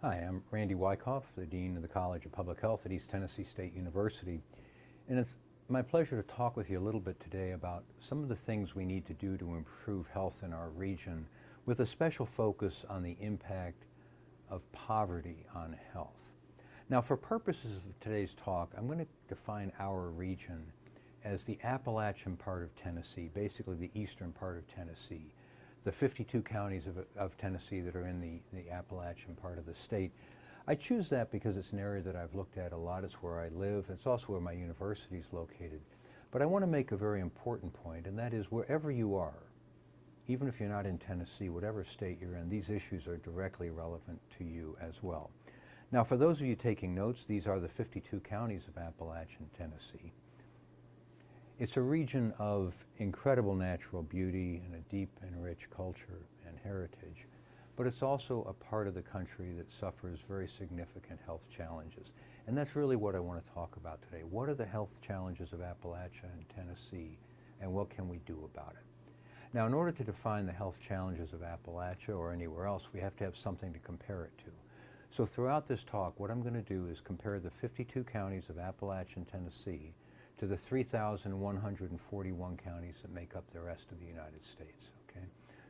Hi, I'm Randy Wykoff, the Dean of the College of Public Health at East Tennessee State University. And it's my pleasure to talk with you a little bit today about some of the things we need to do to improve health in our region, with a special focus on the impact of poverty on health. Now, for purposes of today's talk, I'm going to define our region as the Appalachian part of Tennessee, basically the eastern part of Tennessee, the 52 counties of Tennessee that are in the Appalachian part of the state. I choose that because it's an area that I've looked at a lot. It's where I live. It's also where my university is located. But I want to make a very important point, and that is wherever you are, even if you're not in Tennessee, whatever state you're in, these issues are directly relevant to you as well. Now, for those of you taking notes, these are the 52 counties of Appalachian Tennessee. It's a region of incredible natural beauty and a deep and rich culture and heritage, but it's also a part of the country that suffers very significant health challenges. And that's really what I want to talk about today. What are the health challenges of Appalachia and Tennessee, and what can we do about it? Now, in order to define the health challenges of Appalachia or anywhere else, we have to have something to compare it to. So throughout this talk, what I'm going to do is compare the 52 counties of Appalachian Tennessee to the 3,141 counties that make up the rest of the United States, okay?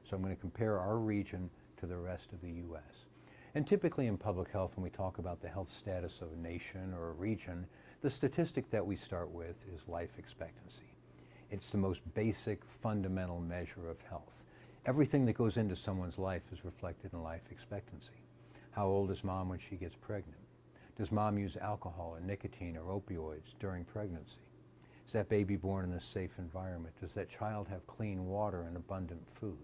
So I'm going to compare our region to the rest of the U.S. And typically in public health, when we talk about the health status of a nation or a region, the statistic that we start with is life expectancy. It's the most basic, fundamental measure of health. Everything that goes into someone's life is reflected in life expectancy. How old is mom when she gets pregnant? Does mom use alcohol or nicotine or opioids during pregnancy? Is that baby born in a safe environment? Does that child have clean water and abundant food?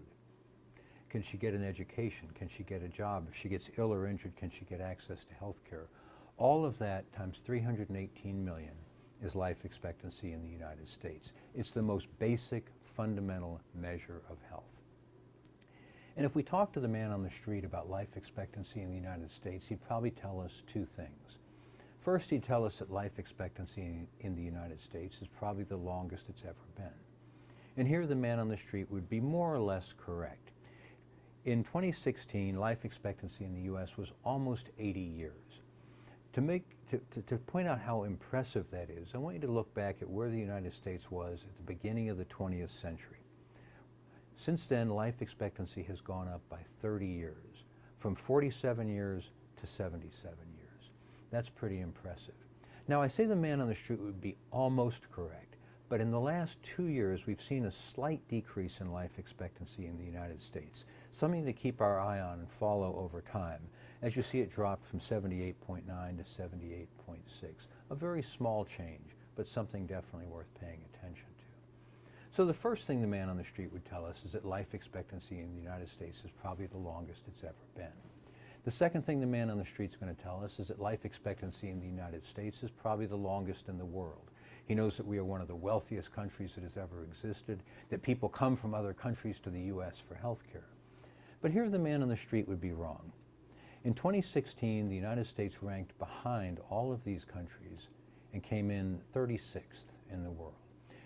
Can she get an education? Can she get a job? If she gets ill or injured, can she get access to health care? All of that times 318 million is life expectancy in the United States. It's the most basic, fundamental measure of health. And if we talk to the man on the street about life expectancy in the United States, he'd probably tell us two things. First, he'd tell us that life expectancy in the United States is probably the longest it's ever been. And here the man on the street would be more or less correct. In 2016, life expectancy in the U.S. was almost 80 years. To point out how impressive that is, I want you to look back at where the United States was at the beginning of the 20th century. Since then, life expectancy has gone up by 30 years, from 47 years to 77 years. That's pretty impressive. Now, I say the man on the street would be almost correct, but in the last 2 years, we've seen a slight decrease in life expectancy in the United States, something to keep our eye on and follow over time. As you see, it dropped from 78.9 to 78.6, a very small change, but something definitely worth paying attention to. So the first thing the man on the street would tell us is that life expectancy in the United States is probably the longest it's ever been. The second thing the man on the street is going to tell us is that life expectancy in the United States is probably the longest in the world. He knows that we are one of the wealthiest countries that has ever existed, that people come from other countries to the U.S. for health care. But here the man on the street would be wrong. In 2016, the United States ranked behind all of these countries and came in 36th in the world.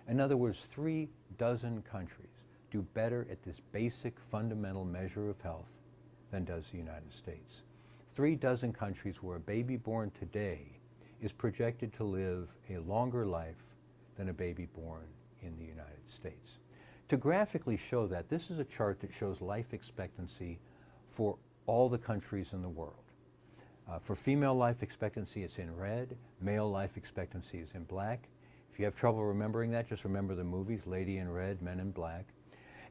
In other words, 36 countries do better at this basic fundamental measure of health than does the United States. 36 countries where a baby born today is projected to live a longer life than a baby born in the United States. To graphically show that, this is a chart that shows life expectancy for all the countries in the world. For female life expectancy, it's in red. Male life expectancy is in black. If you have trouble remembering that, just remember the movies, Lady in Red, Men in Black.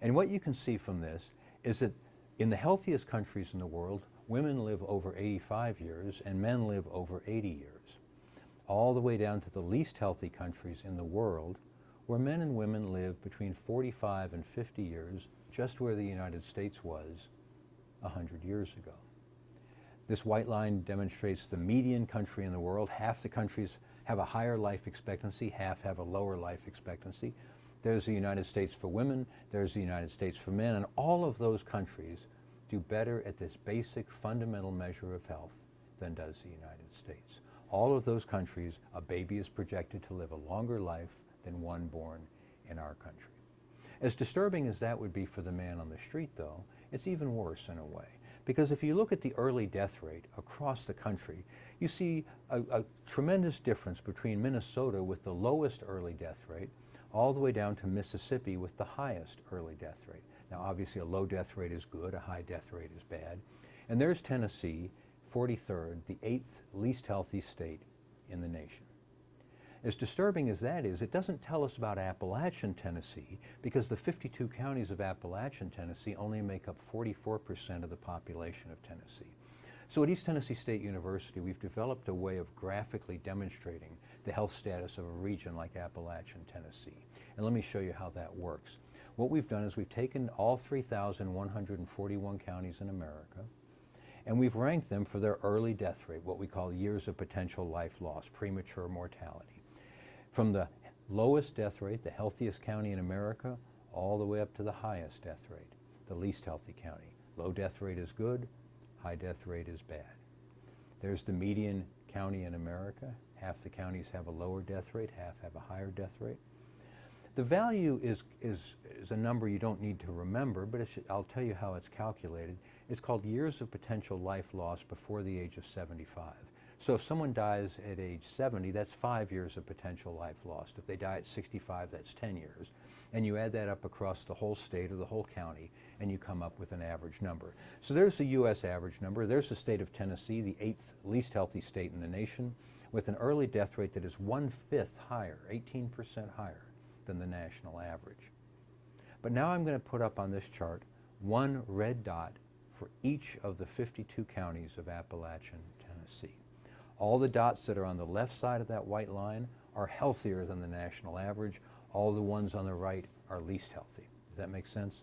And what you can see from this is that in the healthiest countries in the world, women live over 85 years and men live over 80 years. All the way down to the least healthy countries in the world, where men and women live between 45 and 50 years, just where the United States was 100 years ago. This white line demonstrates the median country in the world. Half the countries have a higher life expectancy, half have a lower life expectancy. There's the United States for women, there's the United States for men, and all of those countries do better at this basic fundamental measure of health than does the United States. All of those countries, a baby is projected to live a longer life than one born in our country. As disturbing as that would be for the man on the street, though, it's even worse in a way, Because if you look at the early death rate across the country, you see a tremendous difference between Minnesota with the lowest early death rate all the way down to Mississippi with the highest early death rate. Now obviously a low death rate is good, a high death rate is bad. And there's Tennessee, 43rd, the 8th least healthy state in the nation. As disturbing as that is, it doesn't tell us about Appalachian Tennessee, because the 52 counties of Appalachian Tennessee only make up 44% of the population of Tennessee. So at East Tennessee State University, we've developed a way of graphically demonstrating the health status of a region like Appalachian Tennessee. And let me show you how that works. What we've done is we've taken all 3,141 counties in America, and we've ranked them for their early death rate, what we call years of potential life loss, premature mortality. From the lowest death rate, the healthiest county in America, all the way up to the highest death rate, the least healthy county. Low death rate is good, high death rate is bad. There's the median county in America. Half the counties have a lower death rate, half have a higher death rate. The value is a number you don't need to remember, but I'll tell you how it's calculated. It's called years of potential life loss before the age of 75. So if someone dies at age 70, that's 5 years of potential life lost. If they die at 65, that's 10 years. And you add that up across the whole state or the whole county, and you come up with an average number. So there's the U.S. average number. There's the state of Tennessee, the 8th least healthy state in the nation, with an early death rate that is 1/5 higher, 18% higher than the national average. But now I'm going to put up on this chart one red dot for each of the 52 counties of Appalachian Tennessee. All the dots that are on the left side of that white line are healthier than the national average. All the ones on the right are least healthy. Does that make sense?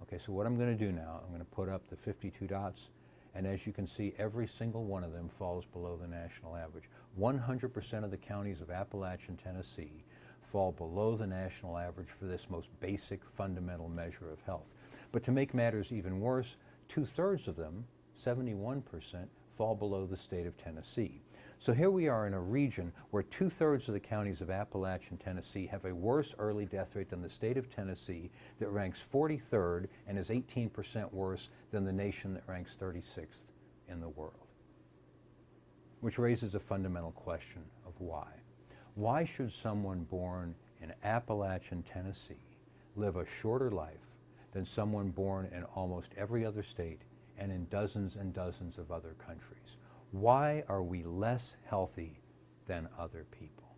Okay, so what I'm going to do now, I'm going to put up the 52 dots, and as you can see, every single one of them falls below the national average. 100% of the counties of Appalachian Tennessee fall below the national average for this most basic fundamental measure of health. But to make matters even worse, 2/3 of them, 71%, fall below the state of Tennessee. So here we are in a region where 2/3 of the counties of Appalachian Tennessee have a worse early death rate than the state of Tennessee, that ranks 43rd and is 18% worse than the nation that ranks 36th in the world. Which raises a fundamental question of why. Why should someone born in Appalachian Tennessee live a shorter life than someone born in almost every other state and in dozens and dozens of other countries? Why are we less healthy than other people?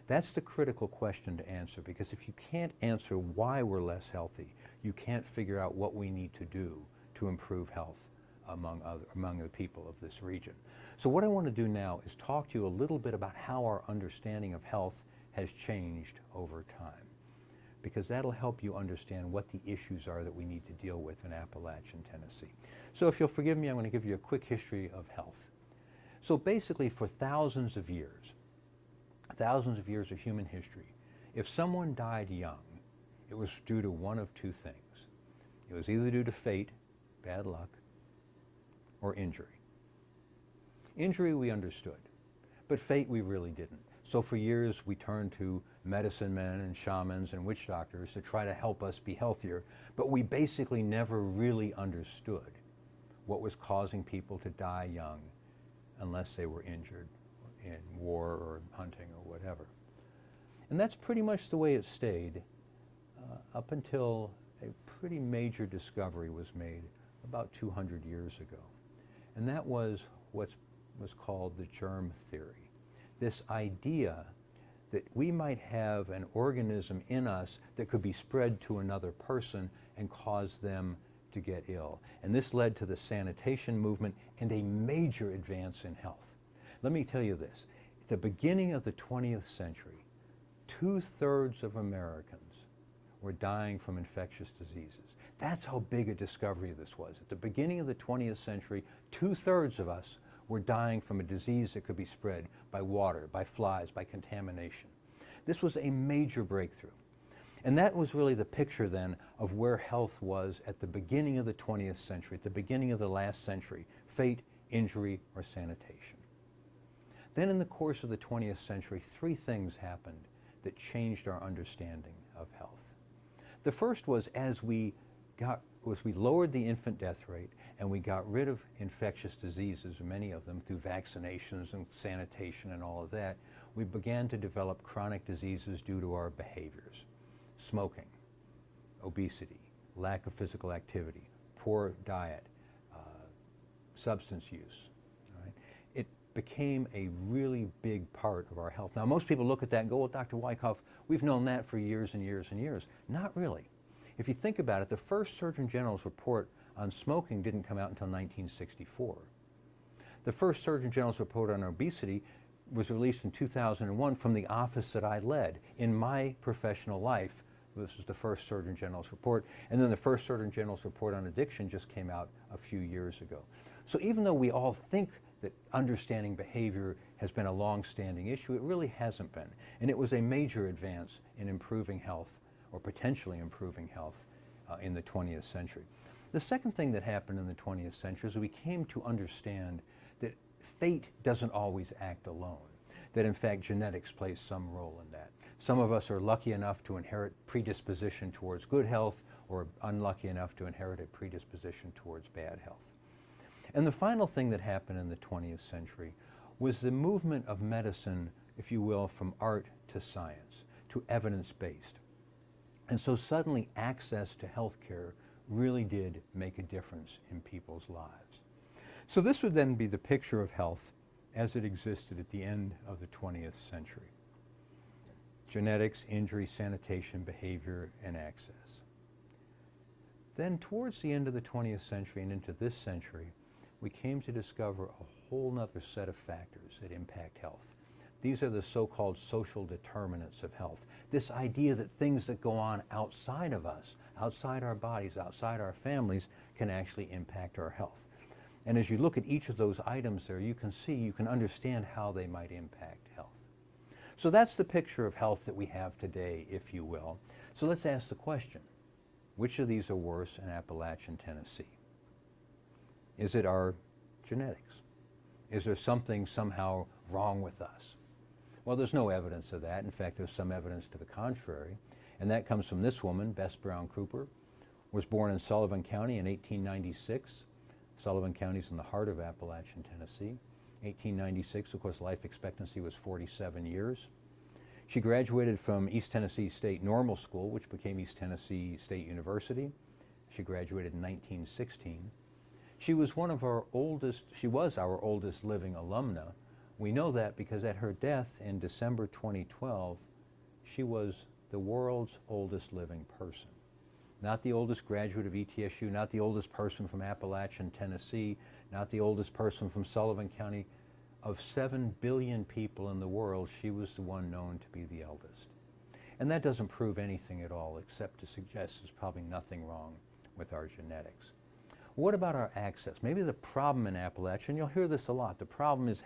That's the critical question to answer, because if you can't answer why we're less healthy, you can't figure out what we need to do to improve health among the people of this region. So what I want to do now is talk to you a little bit about how our understanding of health has changed over time, because that'll help you understand what the issues are that we need to deal with in Appalachian Tennessee. So if you'll forgive me, I'm going to give you a quick history of health. So basically, for thousands of years of human history, if someone died young, it was due to one of two things. It was either due to fate, bad luck, or injury. Injury we understood, but fate we really didn't. So for years we turned to medicine men and shamans and witch doctors to try to help us be healthier, but we basically never really understood what was causing people to die young unless they were injured in war or hunting or whatever. And that's pretty much the way it stayed up until a pretty major discovery was made about 200 years ago. And that was what was called the germ theory. This idea that we might have an organism in us that could be spread to another person and cause them to get ill. And this led to the sanitation movement and a major advance in health. Let me tell you this. At the beginning of the 20th century, 2/3 of Americans were dying from infectious diseases. That's how big a discovery this was. At the beginning of the 20th century, 2/3 of us were dying from a disease that could be spread by water, by flies, by contamination. This was a major breakthrough. And that was really the picture then of where health was at the beginning of the 20th century, at the beginning of the last century: fate, injury, or sanitation. Then in the course of the 20th century, 3 things happened that changed our understanding of health. The first was, as we got was we lowered the infant death rate, and we got rid of infectious diseases, many of them through vaccinations and sanitation and all of that. We began to develop chronic diseases due to our behaviors: smoking, obesity, lack of physical activity, poor diet, substance use. Right? It became a really big part of our health. Now, most people look at that and go, well, Dr. Wykoff, we've known that for years and years and years. Not really. If you think about it, the first Surgeon General's report on smoking didn't come out until 1964. The first Surgeon General's report on obesity was released in 2001 from the office that I led. In my professional life, this was the first Surgeon General's report, and then the first Surgeon General's report on addiction just came out a few years ago. So even though we all think that understanding behavior has been a long-standing issue, it really hasn't been. And it was a major advance in improving health, or potentially improving health, in the 20th century. The second thing that happened in the 20th century is we came to understand that fate doesn't always act alone, that in fact genetics plays some role in that. Some of us are lucky enough to inherit predisposition towards good health, or unlucky enough to inherit a predisposition towards bad health. And the final thing that happened in the 20th century was the movement of medicine, if you will, from art to science, to evidence-based. And so suddenly access to health care really did make a difference in people's lives. So this would then be the picture of health as it existed at the end of the 20th century. Genetics, injury, sanitation, behavior, and access. Then towards the end of the 20th century and into this century, we came to discover a whole nother set of factors that impact health. These are the so-called social determinants of health. This idea that things that go on outside of us, outside our bodies, outside our families, can actually impact our health. And as you look at each of those items there, you can understand how they might impact health. So that's the picture of health that we have today, if you will. So let's ask the question, which of these are worse in Appalachian, Tennessee? Is it our genetics? Is there something somehow wrong with us? Well, there's no evidence of that. In fact, there's some evidence to the contrary. And that comes from this woman, Bess Brown Cooper, was born in Sullivan County in 1896. Sullivan County is in the heart of Appalachian, Tennessee. 1896, of course, life expectancy was 47 years. She graduated from East Tennessee State Normal School, which became East Tennessee State University. She graduated in 1916. She was our oldest living alumna. We know that because at her death in December 2012, she was the world's oldest living person. Not the oldest graduate of ETSU, not the oldest person from Appalachian, Tennessee, not the oldest person from Sullivan County. Of 7 billion people in the world, she was the one known to be the eldest. And that doesn't prove anything at all, except to suggest there's probably nothing wrong with our genetics. What about our access? Maybe the problem in Appalachia, and you'll hear this a lot, the problem is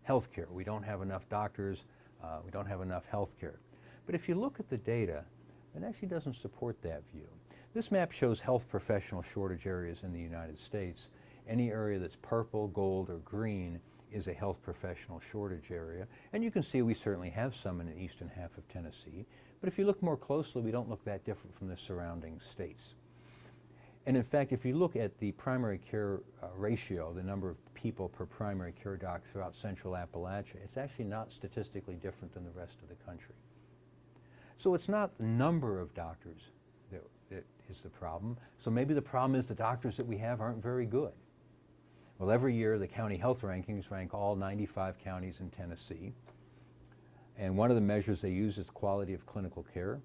health care. We don't have enough doctors, we don't have enough health care. But if you look at the data, it actually doesn't support that view. This map shows health professional shortage areas in the United States. Any area that's purple, gold, or green is a health professional shortage area. And you can see we certainly have some in the eastern half of Tennessee. But if you look more closely, we don't look that different from the surrounding states. And in fact, if you look at the primary care ratio, the number of people per primary care doc throughout central Appalachia, it's actually not statistically different than the rest of the country. So it's not the number of doctors that is the problem. So maybe the problem is the doctors that we have aren't very good. Well, every year the county health rankings rank all 95 counties in Tennessee. And one of the measures they use is the quality of clinical care.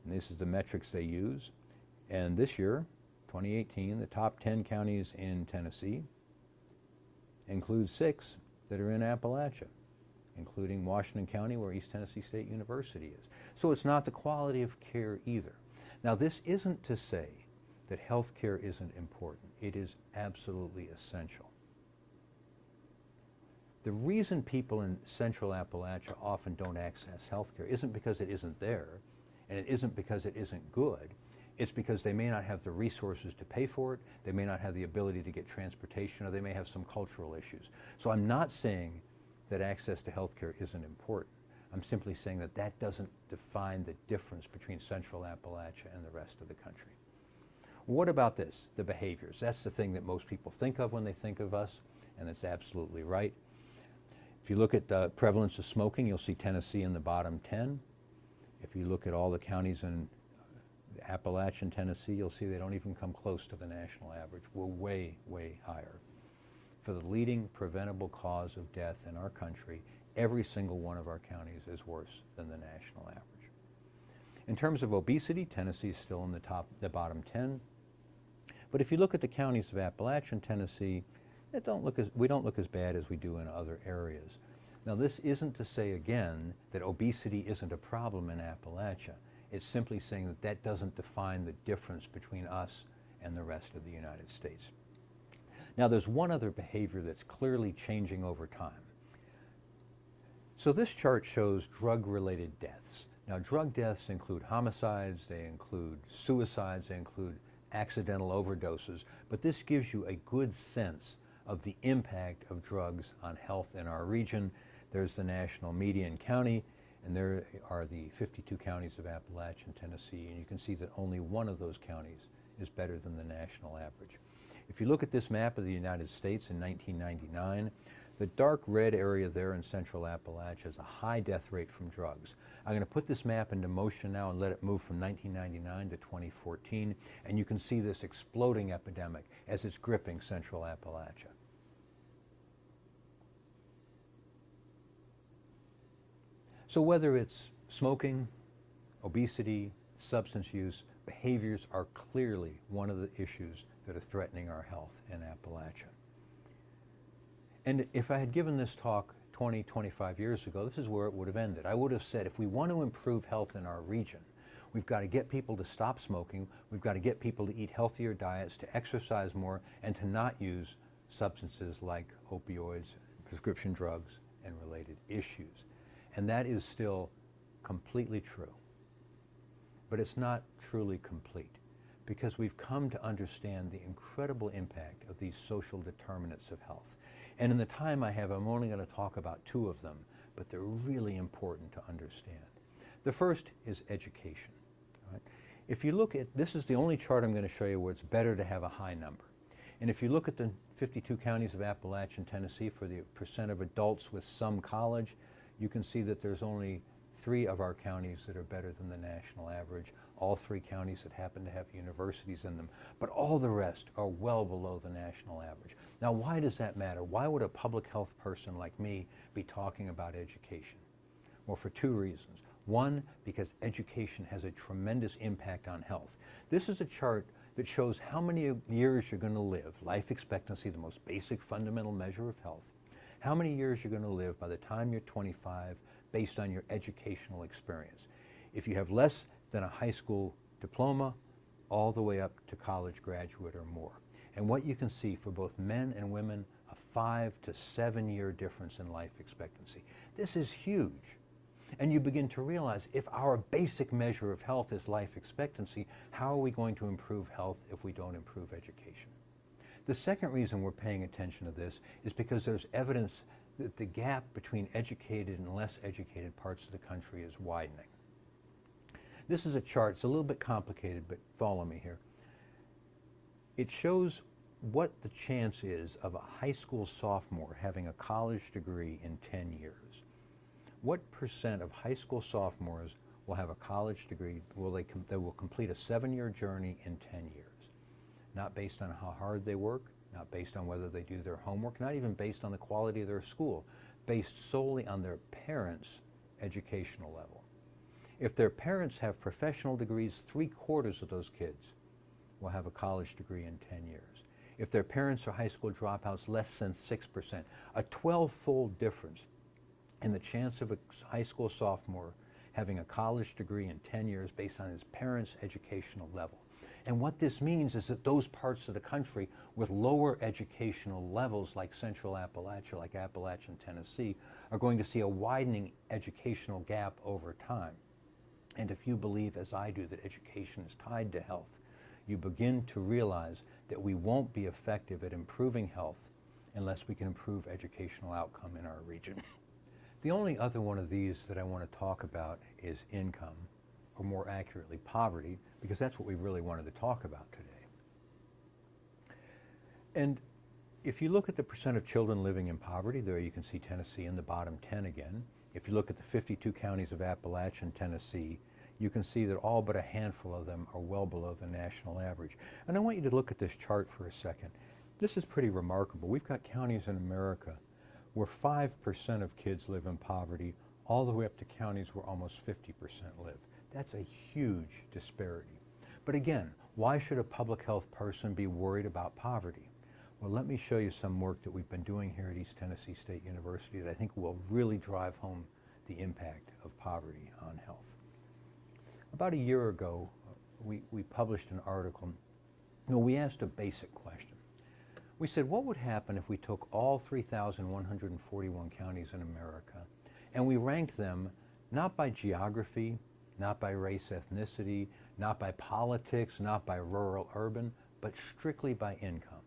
And this is the metrics they use. And this year, 2018, the top 10 counties in Tennessee include 6 that are in Appalachia, including Washington County, where East Tennessee State University is. So it's not the quality of care either. Now, this isn't to say that health care isn't important. It is absolutely essential. The reason people in central Appalachia often don't access health care isn't because it isn't there, and it isn't because it isn't good. It's because they may not have the resources to pay for it, they may not have the ability to get transportation, or they may have some cultural issues. So I'm not saying that access to health care isn't important. I'm simply saying that that doesn't define the difference between central Appalachia and the rest of the country. What about this? The behaviors. That's the thing that most people think of when they think of us, and it's absolutely right. If you look at the prevalence of smoking, you'll see Tennessee in the bottom 10. If you look at all the counties in Appalachian Tennessee, you'll see they don't even come close to the national average. We're way, way higher. For the leading preventable cause of death in our country, every single one of our counties is worse than the national average. In terms of obesity, Tennessee is still in the bottom 10. But if you look at the counties of Appalachian Tennessee, we don't look as bad as we do in other areas. Now, this isn't to say, again, that obesity isn't a problem in Appalachia. It's simply saying that that doesn't define the difference between us and the rest of the United States. Now, there's one other behavior that's clearly changing over time. So this chart shows drug-related deaths. Now, drug deaths include homicides, they include suicides, they include accidental overdoses, but this gives you a good sense of the impact of drugs on health in our region. There's the national median county, and there are the 52 counties of Appalachian Tennessee, and you can see that only one of those counties is better than the national average. If you look at this map of the United States in 1999, the dark red area there in central Appalachia has a high death rate from drugs. I'm going to put this map into motion now and let it move from 1999 to 2014, and you can see this exploding epidemic as it's gripping central Appalachia. So whether it's smoking, obesity, substance use, behaviors are clearly one of the issues that are threatening our health in Appalachia. And if I had given this talk 20, 25 years ago, this is where it would have ended. I would have said, if we want to improve health in our region, we've got to get people to stop smoking, we've got to get people to eat healthier diets, to exercise more, and to not use substances like opioids, prescription drugs, and related issues. And that is still completely true. But it's not truly complete, because we've come to understand the incredible impact of these social determinants of health. And in the time I have, I'm only going to talk about two of them, but they're really important to understand. The first is education. Right? If you look at, this is the only chart I'm going to show you where it's better to have a high number. And if you look at the 52 counties of Appalachian Tennessee for the percent of adults with some college, you can see that there's only 3 of our counties that are better than the national average, all 3 counties that happen to have universities in them, but all the rest are well below the national average. Now, why does that matter? Why would a public health person like me be talking about education? Well, for 2 reasons. One, because education has a tremendous impact on health. This is a chart that shows how many years you're going to live, life expectancy, the most basic fundamental measure of health, how many years you're going to live by the time you're 25 based on your educational experience. If you have less than a high school diploma, all the way up to college graduate or more. And what you can see for both men and women, a 5 to 7 year difference in life expectancy. This is huge. And you begin to realize, if our basic measure of health is life expectancy, how are we going to improve health if we don't improve education? The second reason we're paying attention to this is because there's evidence that the gap between educated and less educated parts of the country is widening. This is a chart. It's a little bit complicated, but follow me here. It shows what the chance is of a high school sophomore having a college degree in 10 years. What percent of high school sophomores will have a college degree? They will complete a 7-year journey in 10 years? Not based on how hard they work, not based on whether they do their homework, not even based on the quality of their school, based solely on their parents' educational level. If their parents have professional degrees, 3/4 of those kids will have a college degree in 10 years. If their parents are high school dropouts, less than 6%. A 12-fold difference in the chance of a high school sophomore having a college degree in 10 years based on his parents' educational level. And what this means is that those parts of the country with lower educational levels, like Central Appalachia, like Appalachian Tennessee, are going to see a widening educational gap over time. And if you believe, as I do, that education is tied to health, you begin to realize that we won't be effective at improving health unless we can improve educational outcome in our region. The only other one of these that I want to talk about is income, or more accurately, poverty, because that's what we really wanted to talk about today. And if you look at the percent of children living in poverty, there you can see Tennessee in the bottom 10 again. If you look at the 52 counties of Appalachian Tennessee, you can see that all but a handful of them are well below the national average. And I want you to look at this chart for a second. This is pretty remarkable. We've got counties in America where 5% of kids live in poverty, all the way up to counties where almost 50% live. That's a huge disparity. But again, why should a public health person be worried about poverty? Well, let me show you some work that we've been doing here at East Tennessee State University that I think will really drive home the impact of poverty on health. About a year ago, we published an article. We asked a basic question. We said, what would happen if we took all 3,141 counties in America and we ranked them not by geography, not by race, ethnicity, not by politics, not by rural, urban, but strictly by income.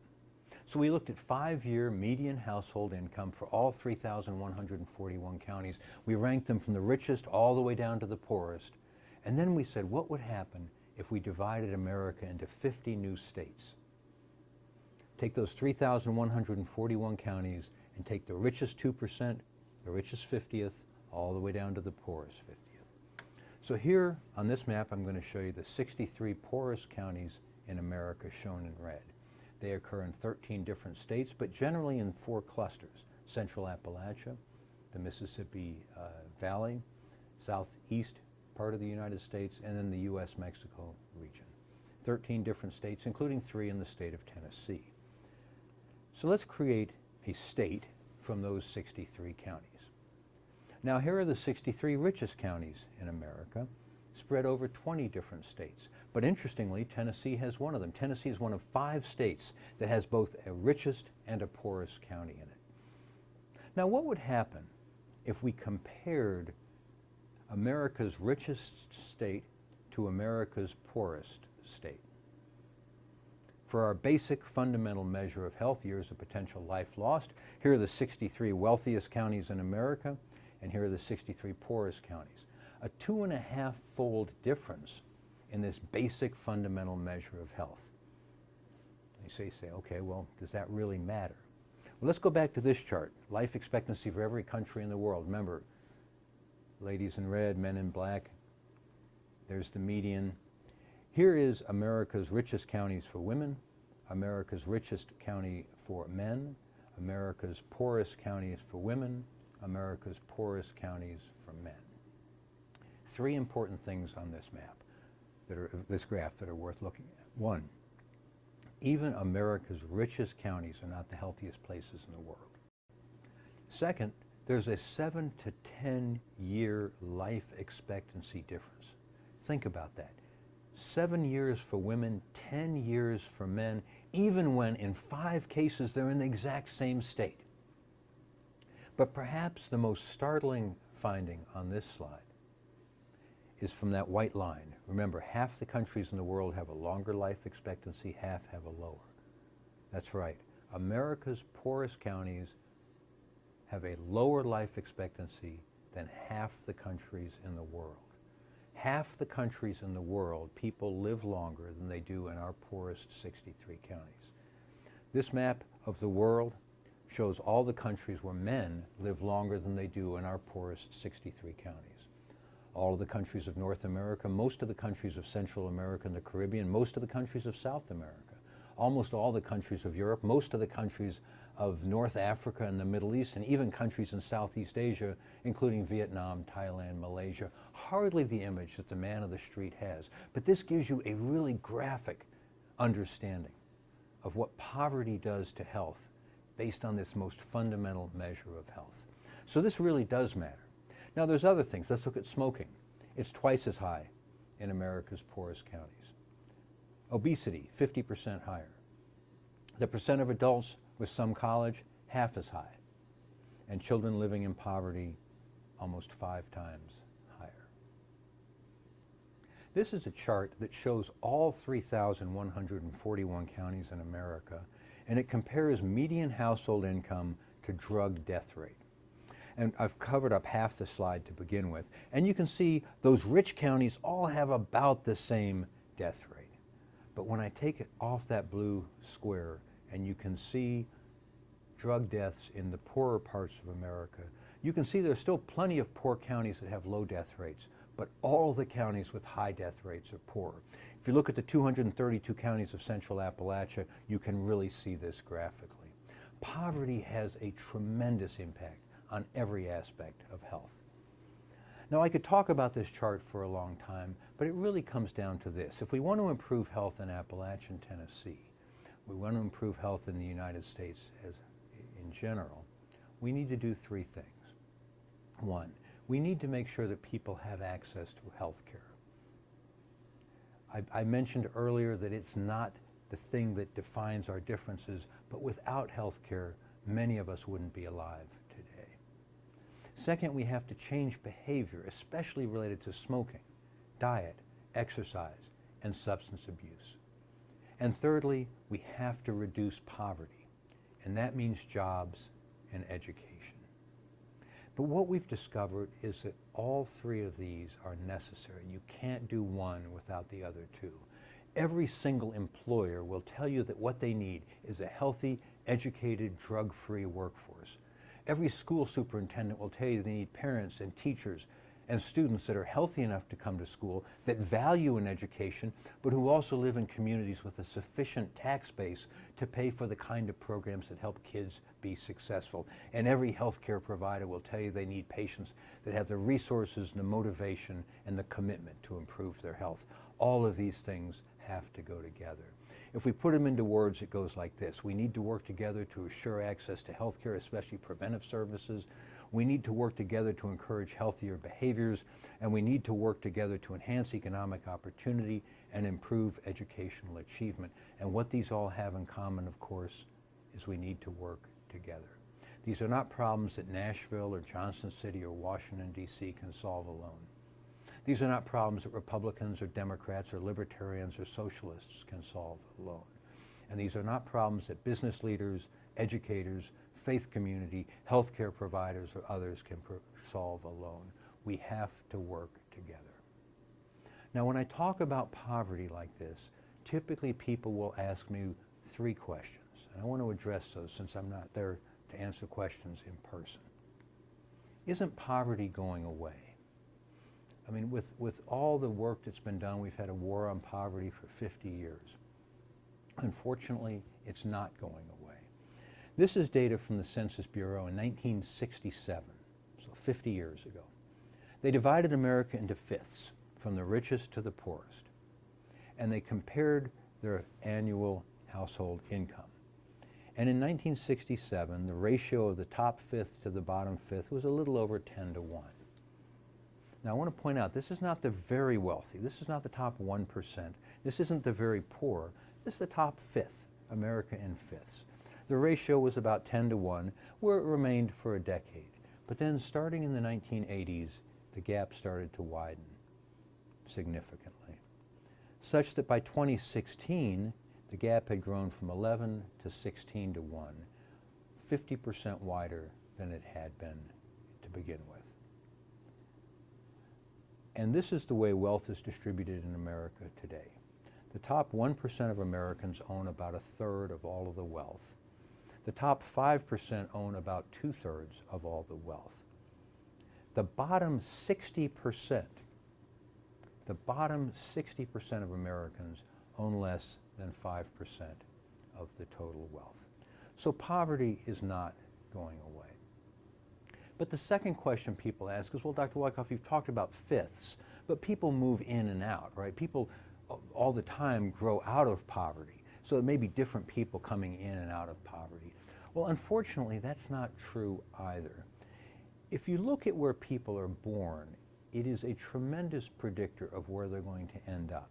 So we looked at 5-year median household income for all 3,141 counties. We ranked them from the richest all the way down to the poorest. And then we said, what would happen if we divided America into 50 new states? Take those 3,141 counties and take the richest 2%, the richest 50th, all the way down to the poorest 50th. So here on this map, I'm going to show you the 63 poorest counties in America shown in red. They occur in 13 different states, but generally in 4 clusters: Central Appalachia, the Mississippi Valley, southeast part of the United States, and then the U.S.-Mexico region. 13 different states, including 3 in the state of Tennessee. So let's create a state from those 63 counties. Now here are the 63 richest counties in America, spread over 20 different states. But interestingly, Tennessee has one of them. Tennessee is one of 5 states that has both a richest and a poorest county in it. Now what would happen if we compared America's richest state to America's poorest state? For our basic fundamental measure of health, years of potential life lost, here are the 63 wealthiest counties in America, and here are the 63 poorest counties. A 2.5-fold difference in this basic fundamental measure of health. You say, okay, well, does that really matter? Well, let's go back to this chart, life expectancy for every country in the world. Remember, ladies in red, men in black, there's the median. Here is America's richest counties for women, America's richest county for men, America's poorest counties for women, America's poorest counties for men. 3 important things on this map, this graph, that are worth looking at. 1, even America's richest counties are not the healthiest places in the world. Second, there's a 7 to 10 year life expectancy difference. Think about that. 7 years for women, 10 years for men, even when in 5 cases they're in the exact same state. But perhaps the most startling finding on this slide is from that white line. Remember, half the countries in the world have a longer life expectancy, half have a lower. That's right. America's poorest counties have a lower life expectancy than half the countries in the world. Half the countries in the world, people live longer than they do in our poorest 63 counties. This map of the world shows all the countries where men live longer than they do in our poorest 63 counties. All of the countries of North America, most of the countries of Central America and the Caribbean, most of the countries of South America, almost all the countries of Europe, most of the countries of North Africa and the Middle East, and even countries in Southeast Asia, including Vietnam, Thailand, Malaysia. Hardly the image that the man of the street has. But this gives you a really graphic understanding of what poverty does to health based on this most fundamental measure of health. So this really does matter. Now there's other things. Let's look at smoking. It's twice as high in America's poorest counties. Obesity, 50% higher. The percent of adults with some college, half as high. And children living in poverty, almost 5 times higher. This is a chart that shows all 3,141 counties in America, and it compares median household income to drug death rate. And I've covered up half the slide to begin with, and you can see those rich counties all have about the same death rate. But when I take it off that blue square and you can see drug deaths in the poorer parts of America, you can see there's still plenty of poor counties that have low death rates, but all of the counties with high death rates are poor. If you look at the 232 counties of Central Appalachia, you can really see this graphically. Poverty has a tremendous impact on every aspect of health. Now, I could talk about this chart for a long time, but it really comes down to this. If we want to improve health in Appalachian Tennessee, we want to improve health in the United States in general, we need to do three things. One, we need to make sure that people have access to health care. I mentioned earlier that it's not the thing that defines our differences, but without health care, many of us wouldn't be alive today. Second, we have to change behavior, especially related to smoking, diet, exercise, and substance abuse. And thirdly, we have to reduce poverty, and that means jobs and education. But what we've discovered is that all three of these are necessary. You can't do one without the other two. Every single employer will tell you that what they need is a healthy, educated, drug-free workforce. Every school superintendent will tell you they need parents and teachers and students that are healthy enough to come to school, that value an education, but who also live in communities with a sufficient tax base to pay for the kind of programs that help kids be successful. And every healthcare provider will tell you they need patients that have the resources and the motivation and the commitment to improve their health. All of these things have to go together. If we put them into words, it goes like this. We need to work together to assure access to healthcare, especially preventive services. We need to work together to encourage healthier behaviors, and we need to work together to enhance economic opportunity and improve educational achievement. And what these all have in common, of course, is we need to work together. These are not problems that Nashville or Johnson City or Washington, D.C. can solve alone. These are not problems that Republicans or Democrats or libertarians or socialists can solve alone. And these are not problems that business leaders, educators, faith community, healthcare providers, or others can solve alone. We have to work together. Now, when I talk about poverty like this, typically people will ask me three questions. And I want to address those since I'm not there to answer questions in person. Isn't poverty going away? I mean, with all the work that's been done, we've had a war on poverty for 50 years. Unfortunately, it's not going away. This is data from the Census Bureau in 1967, so 50 years ago. They divided America into fifths, from the richest to the poorest, and they compared their annual household income. And in 1967, the ratio of the top fifth to the bottom fifth was a little over 10 to 1. Now, I want to point out, this is not the very wealthy. This is not the top 1%. This isn't the very poor. This is the top fifth, America in fifths. The ratio was about 10 to 1, where it remained for a decade. But then, starting in the 1980s, the gap started to widen significantly, such that by 2016, the gap had grown from 11 to 16 to 1, 50% wider than it had been to begin with. And this is the way wealth is distributed in America today. The top 1% of Americans own about a third of all of the wealth. The top 5% own about 2/3 of all the wealth. The bottom 60%, of Americans own less than 5% of the total wealth. So poverty is not going away. But the second question people ask is, well, Dr. Wykoff, you've talked about fifths, but people move in and out, right? People all the time grow out of poverty. So it may be different people coming in and out of poverty. Well, unfortunately, that's not true either. If you look at where people are born, it is a tremendous predictor of where they're going to end up.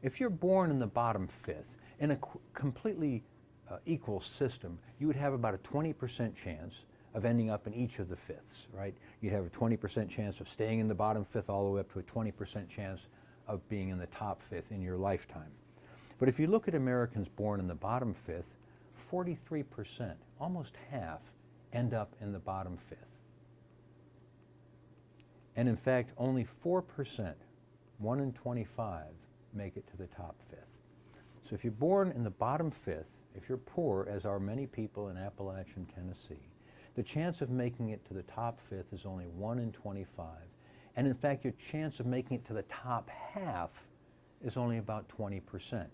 If you're born in the bottom fifth, in a completely equal system, you would have about a 20% chance of ending up in each of the fifths, right? You'd have a 20% chance of staying in the bottom fifth all the way up to a 20% chance of being in the top fifth in your lifetime. But if you look at Americans born in the bottom fifth, 43%, almost half, end up in the bottom fifth. And in fact, only 4%, 1 in 25, make it to the top fifth. So if you're born in the bottom fifth if you're poor, as are many people in Appalachian Tennessee, the chance of making it to the top fifth is only 1 in 25. And in fact, your chance of making it to the top half is only about 20%.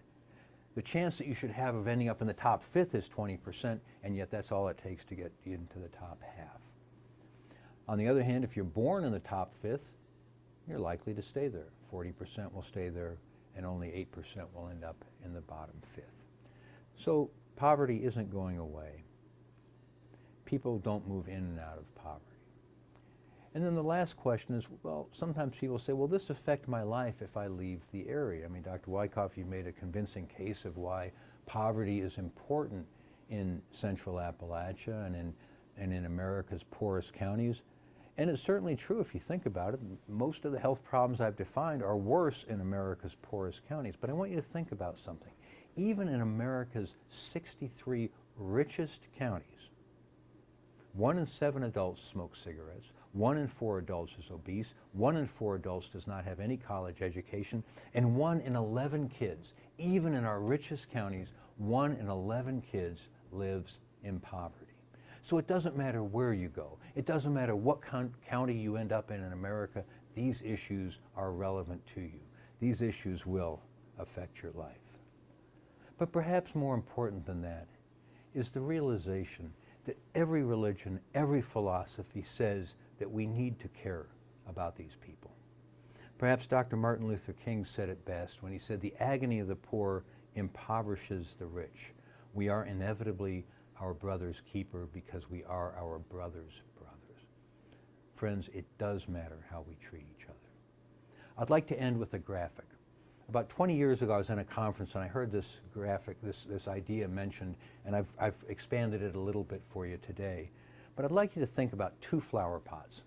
The chance that you should have of ending up in the top fifth is 20%, and yet that's all it takes to get you into the top half. On the other hand, if you're born in the top fifth, you're likely to stay there. 40% will stay there, and only 8% will end up in the bottom fifth. So poverty isn't going away. People don't move in and out of poverty. And then the last question is, well, sometimes people say, will this affect my life if I leave the area? I mean, Dr. Wykoff, you made a convincing case of why poverty is important in Central Appalachia and in America's poorest counties. And it's certainly true if you think about it. Most of the health problems I've defined are worse in America's poorest counties. But I want you to think about something. Even in America's 63 richest counties, 1 in 7 adults smoke cigarettes, 1 in 4 adults is obese, 1 in 4 adults does not have any college education, and 1 in 11 kids, even in our richest counties, 1 in 11 kids lives in poverty. So it doesn't matter where you go. It doesn't matter what county you end up in America. These issues are relevant to you. These issues will affect your life. But perhaps more important than that is the realization that every religion, every philosophy says that we need to care about these people. Perhaps Dr. Martin Luther King said it best when he said, "The agony of the poor impoverishes the rich. We are inevitably our brother's keeper because we are our brother's brothers." Friends, it does matter how we treat each other. I'd like to end with a graphic. About 20 years ago, I was in a conference and I heard this graphic, this idea mentioned, and I've expanded it a little bit for you today. But I'd like you to think about 2 flower pots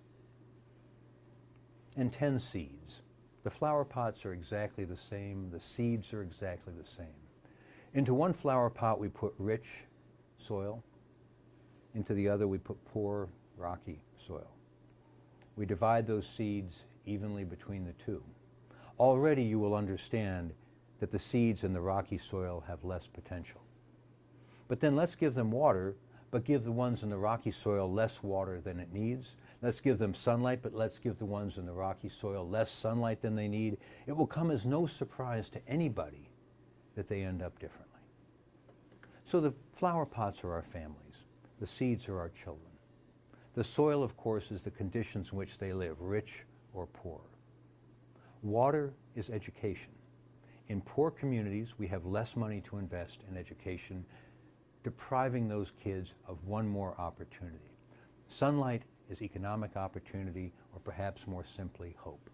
and 10 seeds. The flower pots are exactly the same. The seeds are exactly the same. Into one flower pot we put rich soil. Into the other we put poor, rocky soil. We divide those seeds evenly between the two. Already you will understand that the seeds in the rocky soil have less potential. But then let's give them water, but give the ones in the rocky soil less water than it needs. Let's give them sunlight, but let's give the ones in the rocky soil less sunlight than they need. It will come as no surprise to anybody that they end up differently. So the flower pots are our families. The seeds are our children. The soil, of course, is the conditions in which they live, rich or poor. Water is education. In poor communities, we have less money to invest in education, depriving those kids of one more opportunity. Sunlight is economic opportunity, or perhaps more simply, hope.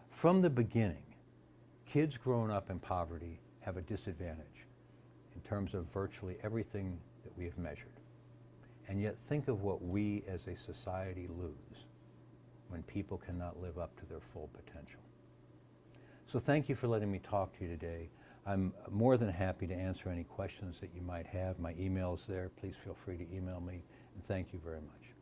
From the beginning, kids growing up in poverty have a disadvantage in terms of virtually everything that we have measured. And yet think of what we as a society lose when people cannot live up to their full potential. So thank you for letting me talk to you today. I'm more than happy to answer any questions that you might have. My email is there. Please feel free to email me. And thank you very much.